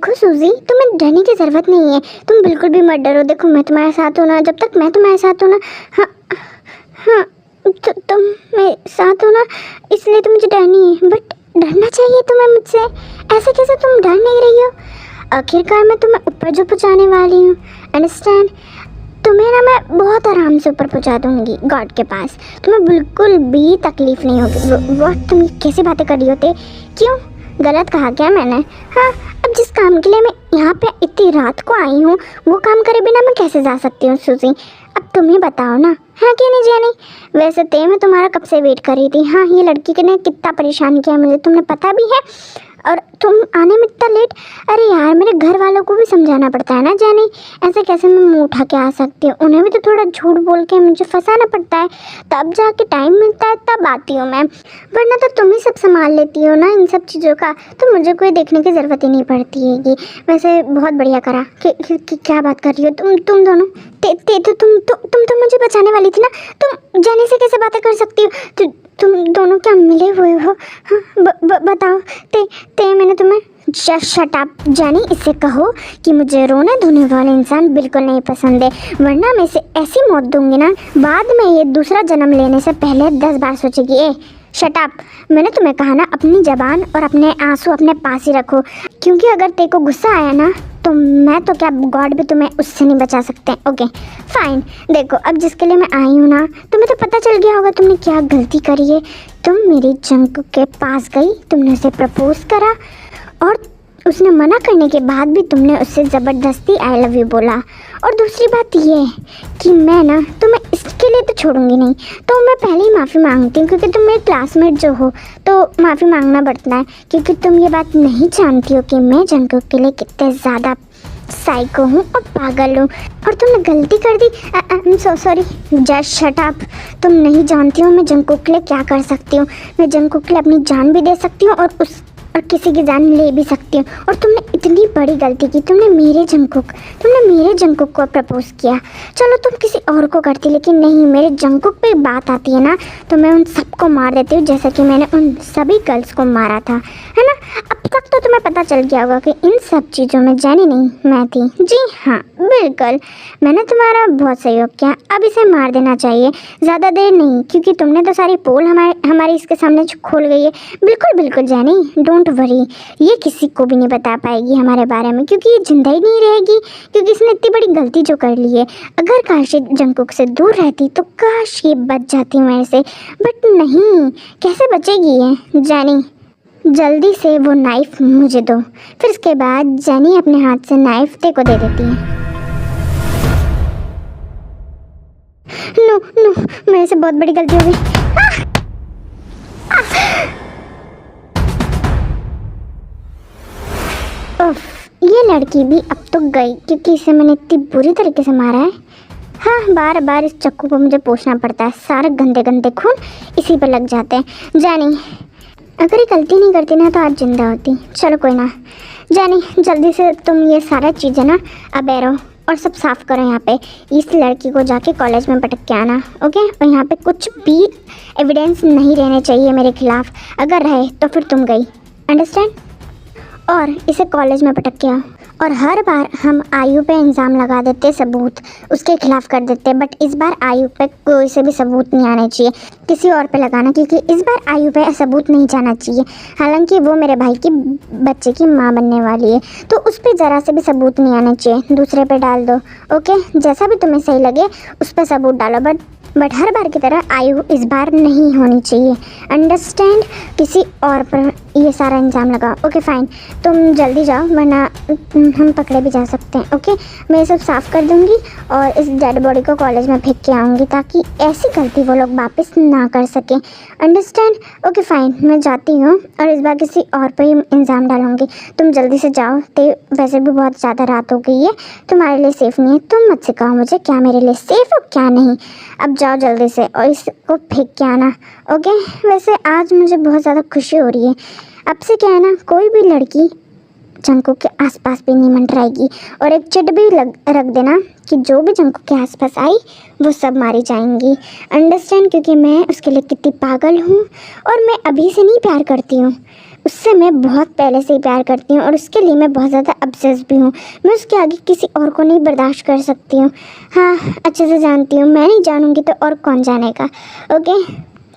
देखो सूजी, तुम्हें डरने की ज़रूरत नहीं है। तुम बिल्कुल भी मत डरो। देखो मैं तुम्हारे साथ हूँ ना, जब तक मैं तुम्हारे साथ हूँ ना। हाँ हाँ, तो तुम मेरे साथ हो ना, इसलिए तो मुझे डर नहीं है। बट डरना चाहिए तुम्हें मुझसे। ऐसे कैसे तुम डर नहीं रही हो? आखिरकार मैं तुम्हें ऊपर जो पहुँचाने वाली हूँ, अंडरस्टैंड। तुम्हें ना मैं बहुत आराम से ऊपर पहुँचा दूँगी गॉड के पास। तुम्हें बिल्कुल भी तकलीफ़ नहीं होगी। वो तुम कैसी बातें कर रही होते? क्यों, गलत कहा क्या मैंने? हाँ, अब जिस काम के लिए मैं यहाँ पे इतनी रात को आई हूँ, वो काम करे बिना मैं कैसे जा सकती हूँ सूजी? अब तुम ही बताओ ना, हाँ कि नहीं जानी? वैसे तो मैं तुम्हारा कब से वेट कर रही थी। हाँ, ये लड़की ने कितना परेशान किया मुझे, तुमने पता भी है। और तुम आने में इतना लेट। अरे यार, मेरे घर वालों को भी समझाना पड़ता है ना जानी। ऐसे कैसे मैं मुँह उठा के आ सकती हूँ? उन्हें भी तो थोड़ा झूठ बोल के मुझे फंसाना पड़ता है, तब जाके टाइम मिलता है तब आती हूँ मैं। वरना तो तुम ही सब संभाल लेती हो ना इन सब चीज़ों का, तो मुझे कोई देखने की ज़रूरत ही नहीं पड़ती है। कि वैसे बहुत बढ़िया करा कि क्या बात कर रही हो तुम दोनों? तुम तो मुझे बचाने वाली थी ना। तुम जाने से कैसे बातें कर सकती हो? तुम दोनों क्या मिले हुए हो? हाँ, बताओ। मैंने तुम्हें जस्ट शट अप जानी, इससे कहो कि मुझे रोने धोने वाले इंसान बिल्कुल नहीं पसंद है, वरना मैं इसे ऐसी मौत दूंगी ना, बाद में ये दूसरा जन्म लेने से पहले 10 बार सोचेगी। ए शट अप, मैंने तुम्हें कहा ना, अपनी ज़बान और अपने आंसू अपने पास ही रखो। क्योंकि अगर तेरे को गुस्सा आया ना, तो मैं तो क्या, गॉड भी तुम्हें उससे नहीं बचा सकते। Okay fine. देखो अब जिसके लिए मैं आई हूँ ना, तुम्हें तो पता चल गया होगा तुमने क्या गलती करी है। तुम मेरी जंकुक के पास गई, तुमने उसे प्रपोज करा, और उसने मना करने के बाद भी तुमने उससे ज़बरदस्ती आई लव यू बोला। और दूसरी बात ये है कि मैं ना तुम्हें इसके लिए तो छोड़ूंगी नहीं। तो मैं पहले ही माफ़ी मांगती हूँ, क्योंकि तुम मेरे क्लासमेट जो हो तो माफ़ी मांगना पड़ता है। क्योंकि तुम ये बात नहीं जानती हो कि मैं जंकुक के लिए कितने ज़्यादा साइको हूँ और पागल हूँ, और तुमने गलती कर दी। I am so sorry, just shut up. तुम नहीं जानती हो मैं जंकुक के लिए क्या कर सकती हूँ। मैं जंकुक के लिए अपनी जान भी दे सकती हूँ और किसी की जान ले भी सकती हूँ। और तुमने इतनी बड़ी गलती की, तुमने मेरे जंकुक को प्रपोज किया। चलो तुम किसी और को करती, लेकिन नहीं, मेरे जंकुक पे बात आती है ना, तो मैं उन सबको मार देती हूँ, जैसे कि मैंने उन सभी गर्ल्स को मारा था, है ना। अब तक तो तुम्हें पता चल गया होगा कि इन सब चीज़ों में जानी नहीं मैं थी। जी हाँ बिल्कुल, मैंने तुम्हारा बहुत सहयोग किया। अब इसे मार देना चाहिए, ज़्यादा देर नहीं, क्योंकि तुमने तो सारी पोल हमारी इसके सामने खोल गई है। बिल्कुल बिल्कुल जानी, डोंट वरी, ये किसी को भी नहीं बता पाएगी हमारे बारे में, क्योंकि ये जिंदा ही नहीं रहेगी, क्योंकि इसने इतनी बड़ी गलती जो कर ली है। अगर काश जंकुक से दूर रहती तो काश ये बच जाती मेरे से, बट नहीं, कैसे बचेगी ये? जानी जल्दी से वो नाइफ मुझे दो। फिर उसके बाद जानी अपने हाथ से नाइफ ते को दे देती है। नो नो, मेरे से बहुत बड़ी गलती हो गई। ये लड़की भी अब तो गई, क्योंकि इसे मैंने इतनी बुरी तरीके से मारा है। हाँ, बार बार इस चक्कू को मुझे पोंछना पड़ता है, सारे गंदे गंदे खून इसी पर लग जाते हैं। जानी अगर ये गलती नहीं करती ना तो आज जिंदा होती। चलो कोई ना, जानी जल्दी से तुम ये सारा चीज़ें ना अब एरो और सब साफ़ करो। यहाँ पे इस लड़की को जाके कॉलेज में पटक के आना, ओके। और यहाँ पे कुछ भी एविडेंस नहीं रहने चाहिए मेरे खिलाफ, अगर रहे तो फिर तुम गई, अंडरस्टैंड। और इसे कॉलेज में पटक के आओ। और हर बार हम आयु पे इल्ज़ाम लगा देते, सबूत उसके खिलाफ कर देते, बट इस बार आयु पे कोई से भी सबूत नहीं आने चाहिए, किसी और पे लगाना, क्योंकि इस बार आयु पे सबूत नहीं जाना चाहिए। हालांकि वो मेरे भाई की बच्चे की माँ बनने वाली है, तो उस पर ज़रा से भी सबूत नहीं आना चाहिए। दूसरे पे डाल दो, ओके, जैसा भी तुम्हें सही लगे उस पर सबूत डालो, बट हर बार की तरह आयु इस बार नहीं होनी चाहिए, अंडरस्टैंड। किसी और पर ये सारा इल्ज़ाम लगाओ, ओके फाइन। तुम जल्दी जाओ, वरना हम पकड़े भी जा सकते हैं, ओके। मैं ये सब साफ़ कर दूँगी और इस डेड बॉडी को कॉलेज में फेंक के आऊँगी, ताकि ऐसी गलती वो लोग वापस ना कर सकें, अंडरस्टैंड। ओके फाइन, मैं जाती हूँ और इस बार किसी और पर ही इल्ज़ाम डालूँगी। तुम जल्दी से जाओ, वैसे भी बहुत ज़्यादा रात हो गई है, तुम्हारे लिए सेफ़ नहीं है। तुम मुझसे कहो मुझे क्या मेरे लिए सेफ़ और क्या नहीं। अब जाओ जल्दी से और इसको फेंक के आना, ओके। वैसे आज मुझे बहुत ज़्यादा खुशी हो रही है। अब से क्या है ना, कोई भी लड़की जंकुक के आसपास भी नहीं मंडराएगी, और एक चिट भी रख देना कि जो भी जंकुक के आसपास आई वो सब मारी जाएंगी, अंडरस्टैंड। क्योंकि मैं उसके लिए कितनी पागल हूँ, और मैं अभी से नहीं प्यार करती हूँ, उससे मैं बहुत पहले से ही प्यार करती हूँ और उसके लिए मैं बहुत ज़्यादा ऑब्सेस भी हूँ। मैं उसके आगे किसी और को नहीं बर्दाश्त कर सकती हूँ। हाँ, अच्छे से जानती हूँ, मैं नहीं जानूँगी तो और कौन जानेगा। ओके।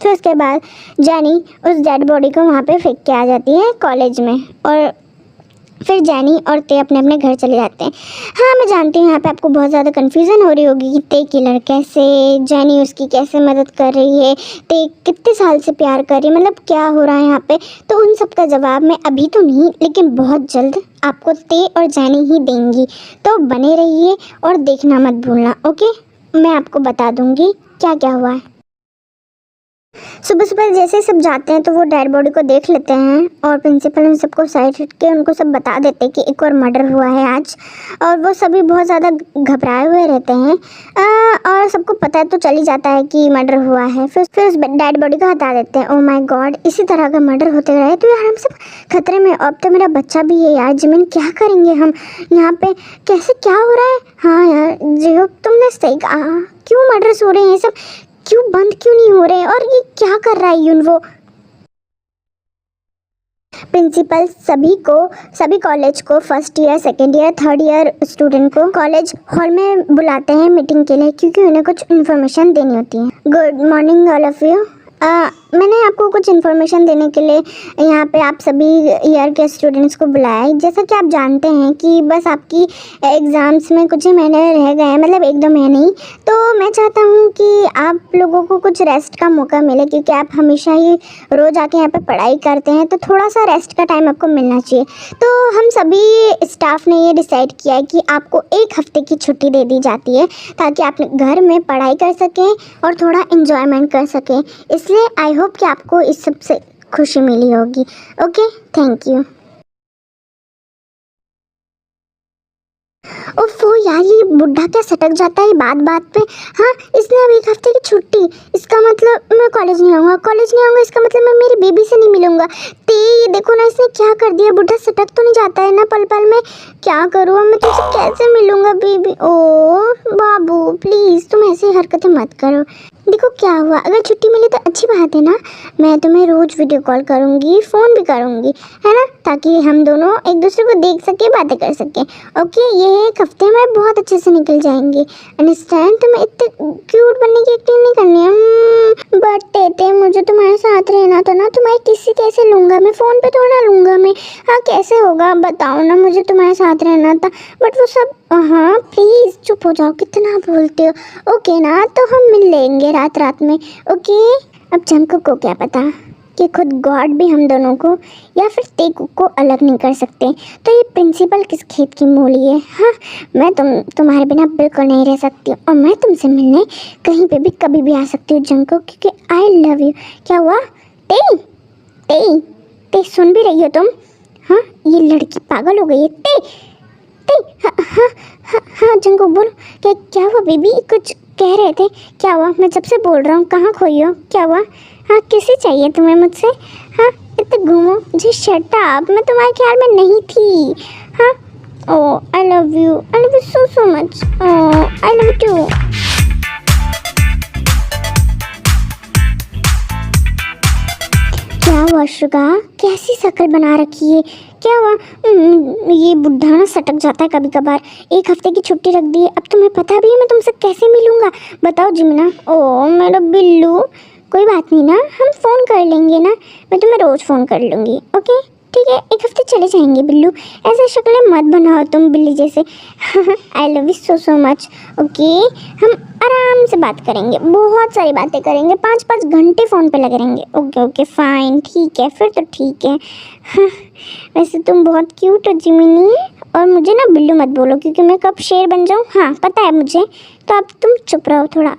फिर उसके बाद जैनी उस डेड बॉडी को वहाँ पे फेंक के आ जाती है कॉलेज में, और फिर जैनी और ते अपने अपने घर चले जाते हैं। हाँ, मैं जानती हूँ यहाँ पे आपको बहुत ज़्यादा कन्फ्यूज़न हो रही होगी कि ते किलर कैसे, जैनी उसकी कैसे मदद कर रही है, ते कितने साल से प्यार कर रही है, मतलब क्या हो रहा है यहाँ पे। तो उन सब का जवाब मैं अभी तो नहीं, लेकिन बहुत जल्द आपको ते और जैनी ही देंगी। तो बने रहिए और देखना मत भूलना। ओके, मैं आपको बता दूँगी क्या क्या हुआ है। सुबह सुबह जैसे सब जाते हैं तो वो डेड बॉडी को देख लेते हैं और प्रिंसिपल उन सबको साइड हट के उनको सब बता देते हैं कि एक और मर्डर हुआ है आज, और वो सभी बहुत ज़्यादा घबराए हुए रहते हैं। और सबको पता है तो चल ही जाता है कि मर्डर हुआ है। फिर उस डेड बॉडी को हटा देते हैं। ओ माय गॉड, इसी तरह का मर्डर होते रहे तो यार हम सब खतरे में। अब तो मेरा बच्चा भी है यार, जिमिन क्या करेंगे हम यहाँ पे, कैसे क्या हो रहा है। हाँ यार जियो, तुमने सही कहा, क्यों मर्डर्स हो रहे हैं, सब क्यों बंद क्यों नहीं हो रहे, और ये क्या कर रहा है यूनवो। प्रिंसिपल सभी कॉलेज को, first year, second year, third year student को कॉलेज हॉल में बुलाते हैं मीटिंग के लिए, क्योंकि उन्हें कुछ इन्फॉर्मेशन देनी होती है। Good morning all of you. मैंने आपको कुछ इन्फॉर्मेशन देने के लिए यहाँ पे आप सभी ईयर के स्टूडेंट्स को बुलाया है। जैसा कि आप जानते हैं कि बस आपकी एग्ज़ाम्स में कुछ ही महीने रह गए हैं, मतलब 1-2 महीने ही। तो मैं चाहता हूँ कि आप लोगों को कुछ रेस्ट का मौका मिले, क्योंकि आप हमेशा ही रोज़ आके यहाँ पे पढ़ाई करते हैं, तो थोड़ा सा रेस्ट का टाइम आपको मिलना चाहिए। तो हम सभी स्टाफ ने ये डिसाइड किया है कि आपको 1 हफ्ते की छुट्टी दे दी जाती है, ताकि आप घर में पढ़ाई कर सकें और थोड़ा इन्जॉयमेंट कर सकें। इसलिए आई होप कि आपको इस सब से खुशी मिली होगी। Okay, thank you. ओफो यार, ये बुढ़ा क्या सटक जाता है बात बात पे। हाँ, इसने अब 1 हफ्ते की छुट्टी, इसका मतलब मैं कॉलेज नहीं आऊँगा, इसका मतलब मैं मेरी बेबी से नहीं मिलूँगा। ते ये देखो ना, इसने क्या कर दिया, बुढ़ा सटक तो नहीं जाता है ना पल पल में। क्या करूँ मैं तुझसे कैसे मिलूँगा बेबी। ओ बाबू प्लीज़ तुम ऐसी हरकतें मत करो। देखो क्या हुआ, अगर छुट्टी मिली तो अच्छी बात है ना, मैं तुम्हें रोज़ वीडियो कॉल करूँगी, फ़ोन भी करूँगी, है ना, ताकि हम दोनों एक दूसरे को देख सके, बातें कर सकें। ओके, ये 1 हफ्ते हमारे बहुत अच्छे से निकल जाएंगे। अंडरस्टैंड, तुम्हें इतने क्यूट बनने की एक्टिंग नहीं करनी है। बट तेते मुझे तुम्हारे साथ रहना था ना, तुम्हारी किसी कैसे लूँगा मैं, फ़ोन पे थोड़ा लूँगा मैं। हाँ कैसे होगा बताओ ना, मुझे तुम्हारे साथ रहना था। बट वो सब, हाँ प्लीज़ चुप हो जाओ, कितना बोलते हो। ओके ना, तो हम मिल लेंगे रात रात में। ओके, अब जंकुक को क्या पता कि खुद गॉड भी हम दोनों को या फिर तेकुक को अलग नहीं कर सकते। तो ये प्रिंसिपल किस खेत की मूली है। हाँ, मैं तुम्हारे बिना बिल्कुल नहीं रह सकती हूँ, और मैं तुमसे मिलने कहीं पे भी कभी भी आ सकती हूँ जंकुक, क्योंकि आई लव यू। क्या हुआ ते ते ते, सुन भी रही हो तुम। हाँ, ये लड़की पागल हो गई है। ते ते, हाँ हाँ हाँ हाँ जंकुक बोलो, क्या हुआ बेबी, कुछ कह रहे थे, क्या हुआ। मैं जब से बोल रहा हूँ, कहाँ खोई हो, क्या हुआ। हाँ, किसे चाहिए तुम्हें मुझसे। हाँ, इतना घूमो जी, शट अप, मैं तुम्हारे ख्याल में नहीं थी। हाँ, oh I love you so much. Oh I love you too. क्या हुआ शुगा, कैसी शक्ल बना रखी है, क्या हुआ। ये बुढ़ा ना सटक जाता है कभी कभार। 1 हफ्ते की छुट्टी रख दी है, अब तुम्हें पता भी है मैं तुमसे कैसे मिलूँगा, बताओ जिमिना। ओ मेरा बिल्लू, कोई बात नहीं ना, हम फ़ोन कर लेंगे ना, मैं तुम्हें रोज़ फ़ोन कर लूँगी। ओके ठीक है, 1 हफ्ते चले जाएंगे बिल्लू, ऐसे शक्लें मत बनाओ तुम बिल्ली जैसे। आई love you so much. Okay, हम आराम से बात करेंगे, बहुत सारी बातें करेंगे, 5-5 घंटे फ़ोन पे लगे रहेंगे। ओके ओके फाइन, ठीक है फिर तो ठीक है। वैसे तुम बहुत क्यूट हो जिमिनी, और मुझे ना बिल्लू मत बोलो, क्योंकि मैं कब शेर बन जाऊँ हाँ पता है मुझे। तो अब तुम चुप रहो थोड़ा।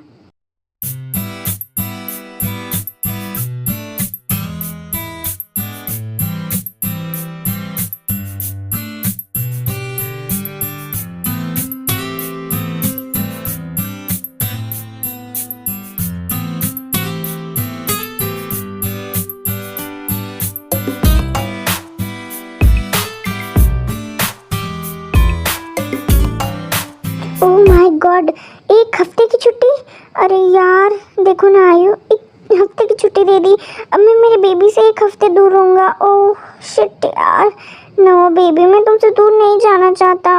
ओह माय गॉड, 1 हफ्ते की छुट्टी। अरे यार देखो ना आयु, हफ्ते की छुट्टी दे दी। अब मैं मेरे बेबी से एक हफ्ते दूर रहूँगा। ओह शिट यार, नो बेबी, मैं तुमसे दूर नहीं जाना चाहता।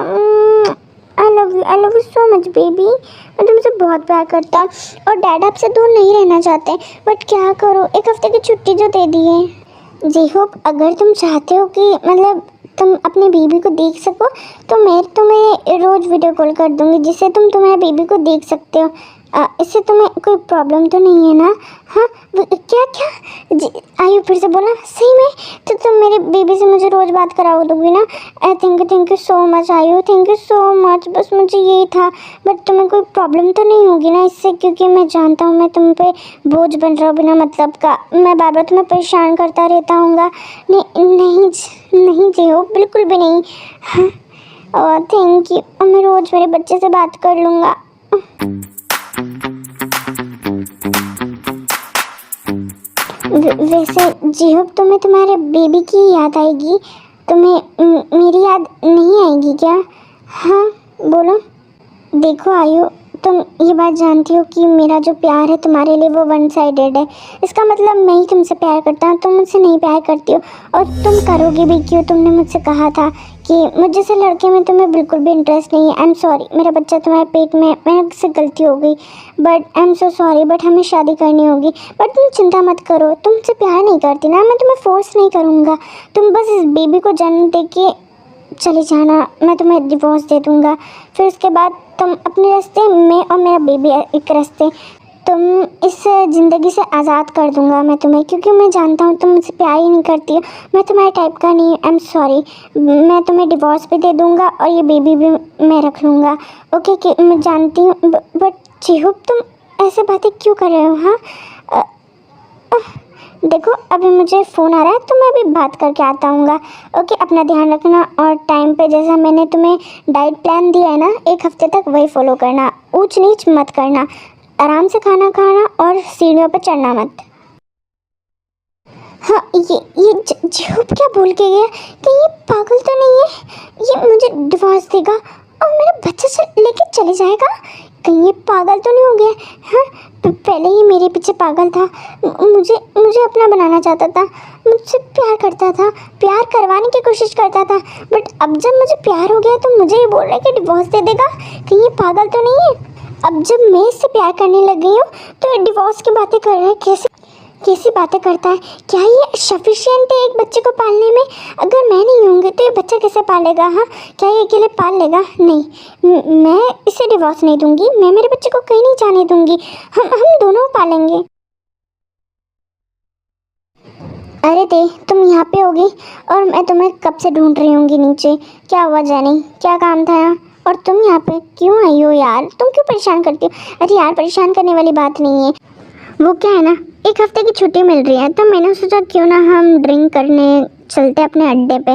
आई love you so much baby. मैं तुमसे बहुत प्यार करता हूँ और डैड आपसे दूर नहीं रहना चाहते, बट क्या करो, एक हफ्ते की छुट्टी जो दे दी है। जी होप अगर तुम चाहते हो कि मतलब तुम अपने बेबी को देख सको तो मैं तुम्हें रोज़ वीडियो कॉल कर दूँगी जिससे तुम तुम्हारे बेबी को देख सकते हो। इससे तुम्हें कोई प्रॉब्लम तो नहीं है ना? हाँ क्या क्या जी, आयु फिर से बोला सही में? तो तुम मेरे बेबी से मुझे रोज़ बात कराओ दोगी ना? थैंक यू सो मच आयु, थैंक यू सो मच। बस मुझे यही था, बट तुम्हें कोई प्रॉब्लम तो नहीं होगी ना इससे? क्योंकि मैं जानता हूँ मैं तुम पे बोझ बन रहा हूँ बिना मतलब का। मैं बार बार तुम्हें परेशान करता रहता हूँगा। नहीं नहीं जी हो, बिल्कुल भी नहीं। हाँ थैंक यू, मैं रोज़ मेरे बच्चे से बात कर लूँगा। वैसे जी होप तुम्हें तुम्हारे बेबी की याद आएगी, तुम्हें मेरी याद नहीं आएगी क्या? हाँ बोलो। देखो आयु, तुम ये बात जानती हो कि मेरा जो प्यार है तुम्हारे लिए वो वन साइडेड है। इसका मतलब मैं ही तुमसे प्यार करता हूँ, तुम मुझसे नहीं प्यार करती हो। और तुम करोगे भी क्यों? तुमने मुझसे कहा था कि मुझ जैसे लड़के में तुम्हें बिल्कुल भी इंटरेस्ट नहीं है। आई एम सॉरी, मेरा बच्चा तुम्हारे पेट में, मेरे से गलती हो गई, but I am so sorry, but हमें शादी करनी होगी। बट तुम चिंता मत करो, तुमसे प्यार नहीं करती ना, मैं तुम्हें फोर्स नहीं करूँगा। तुम बस इस बेबी को जन्म दे के चले जाना, मैं तुम्हें डिवोर्स दे दूँगा। फिर उसके बाद तुम अपने रास्ते, मैं और मेरा बेबी एक रास्ते। तुम इस ज़िंदगी से आज़ाद कर दूँगा मैं तुम्हें, क्योंकि मैं जानता हूँ तुम मुझसे प्यार ही नहीं करती हो। मैं तुम्हारे टाइप का नहीं, आई एम सॉरी। मैं तुम्हें डिवोर्स भी दे दूँगा और ये बेबी भी मैं रख लूँगा। ओके कि मैं जानती हूँ, बट चिहुप तुम ऐसे बातें क्यों कर रहे हो? हाँ देखो अभी मुझे फ़ोन आ रहा है तो मैं अभी बात करके आता हूँगा। ओके अपना ध्यान रखना और टाइम पे जैसा मैंने तुम्हें डाइट प्लान दिया है ना 1 हफ्ते तक, वही फॉलो करना। ऊंच नीच मत करना, आराम से खाना खाना और सीढ़ियों पे चढ़ना मत। हाँ ये झूठ क्या बोल के गया? कि ये पागल तो नहीं है? ये मुझे डिवोर्स देगा और मेरा बच्चा लेके चले जाएगा? कहीं ये पागल तो नहीं हो गया? हाँ पहले ही मेरे पीछे पागल था, मुझे अपना बनाना चाहता था, मुझसे प्यार करता था, प्यार करवाने की कोशिश करता था, बट अब जब मुझे प्यार हो गया तो मुझे ये बोल रहा है कि डिवोर्स दे देगा। कहीं ये पागल तो नहीं है? अब जब मैं इससे प्यार करने लग गई हूँ तो डिवोर्स की बातें कर रहा है। कैसी बातें करता है? क्या ये सफिशिएंट है एक बच्चे को पालने में? अगर मैं नहीं होंगी तो ये बच्चा कैसे पालेगा? हाँ क्या ये अकेले पाल लेगा? नहीं, मैं इसे डिवोर्स नहीं दूंगी, मैं मेरे बच्चे को कहीं नहीं जाने दूंगी, हम दोनों पालेंगे। अरे दे, तुम यहाँ पे होगी और मैं तुम्हें कब से ढूंढ रही होंगी नीचे। क्या हुआ जेनी, क्या काम था यहाँ? और तुम यहाँ पे क्यों आई हो यार? तुम क्यों परेशान करती हो? अरे यार परेशान करने वाली बात नहीं है, वो क्या है ना 1 हफ्ते की छुट्टी मिल रही है तो मैंने सोचा क्यों ना हम ड्रिंक करने चलते अपने अड्डे पे।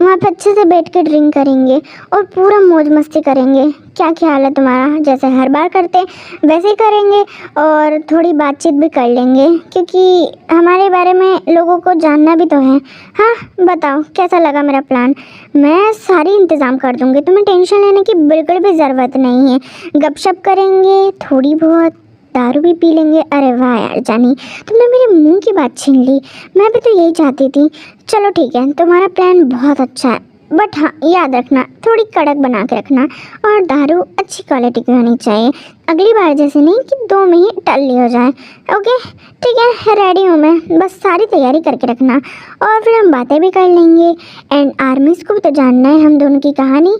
वहाँ पे अच्छे से बैठ के ड्रिंक करेंगे और पूरा मौज मस्ती करेंगे। क्या ख्याल है तुम्हारा? जैसे हर बार करते वैसे ही करेंगे और थोड़ी बातचीत भी कर लेंगे, क्योंकि हमारे बारे में लोगों को जानना भी तो है। हाँ बताओ कैसा लगा मेरा प्लान? मैं सारी इंतज़ाम कर दूँगी, तुम्हें टेंशन लेने की बिल्कुल भी ज़रूरत नहीं है। गपशप करेंगे, थोड़ी बहुत दारू भी पी लेंगे। अरे वाह यार जानी, तुमने मेरे मुंह की बात छीन ली, मैं भी तो यही चाहती थी। चलो ठीक है, तुम्हारा प्लान बहुत अच्छा है, बट हाँ याद रखना थोड़ी कड़क बना के रखना और दारू अच्छी क्वालिटी की होनी चाहिए। अगली बार जैसे नहीं कि 2 में ही टल्ली हो जाए। ओके ठीक है, रेडी हूँ मैं, बस सारी तैयारी करके रखना और फिर हम बातें भी कर लेंगे। एंड आर्मीज़ को भी तो जानना है हम दोनों की कहानी,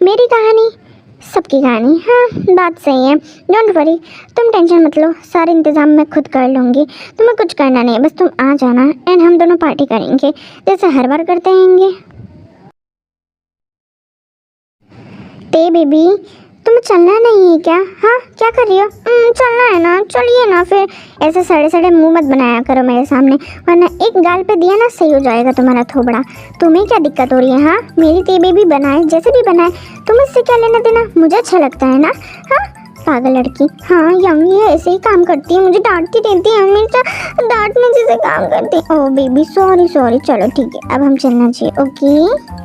मेरी कहानी, सबकी कहानी। हाँ बात सही है, डोंट वरी, तुम टेंशन मत लो, सारे इंतज़ाम मैं खुद कर लूँगी। तुम्हें कुछ करना नहीं है, बस तुम आ जाना एंड हम दोनों पार्टी करेंगे जैसे हर बार करते रहेंगे। ते बेबी तुम्हें चलना नहीं है क्या? हाँ क्या कर रही हो? चलना है ना, चलिए ना। फिर ऐसे सड़े सड़े मुंह मत बनाया करो मेरे सामने, वरना एक गाल पे दिया ना सही हो जाएगा तुम्हारा थोबड़ा। तुम्हें क्या दिक्कत हो रही है? हाँ मेरी ते बेबी बनाए जैसे भी बनाए, तुम इससे क्या लेना देना? मुझे अच्छा लगता है ना। हाँ पागल लड़की। हाँ यंग ये ऐसे ही काम करती है, मुझे डांटती रहती है हमेशा, डांटने जैसे काम करती है। ओह बेबी सॉरी, चलो ठीक है अब हम चलना चाहिए। ओके